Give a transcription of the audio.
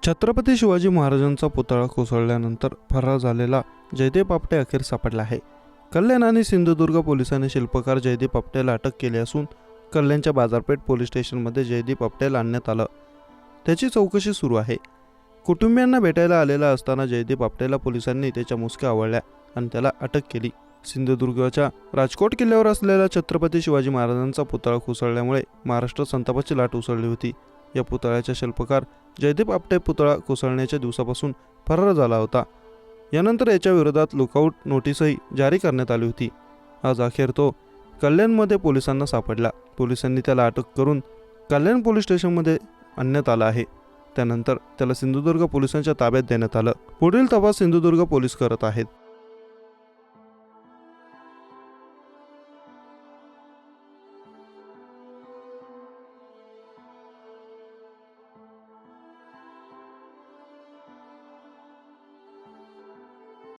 छत्रपती शिवाजी महाराजांचा पुतळा कोसळल्यानंतर फरार झालेला जयदेव आपटे अखेर सापडला आहे. कल्याण आणि सिंधुदुर्ग पोलिसांनी शिल्पकार जयदीप आपटेला अटक केली असून कल्याणच्या बाजारपेठ पोलीस स्टेशनमध्ये जयदीप आपटेला आणण्यात आलं. त्याची चौकशी सुरू आहे. कुटुंबियांना भेटायला आलेला असताना जयदीप आपटेला पोलिसांनी त्याच्या मुसक्या आवळल्या आणि त्याला अटक केली. सिंधुदुर्गच्या राजकोट किल्ल्यावर असलेला छत्रपती शिवाजी महाराजांचा पुतळा कोसळल्यामुळे महाराष्ट्रात संतापाची लाट उसळली होती. या पुतळ्याचा शिल्पकार जयदीप आपटे पुतळा कोसळण्याच्या दिवसापासून फरार झाला होता. यानंतर याच्या विरोधात लुकआउट नोटीसही जारी करण्यात आली होती. आज अखेर तो कल्याणमध्ये पोलिसांना सापडला. पोलिसांनी त्याला अटक करून कल्याण पोलीस स्टेशनमध्ये आणण्यात आला आहे. त्यानंतर त्याला सिंधुदुर्ग पोलिसांच्या ताब्यात देण्यात आलं. पुढील तपास सिंधुदुर्ग पोलीस करत आहेत.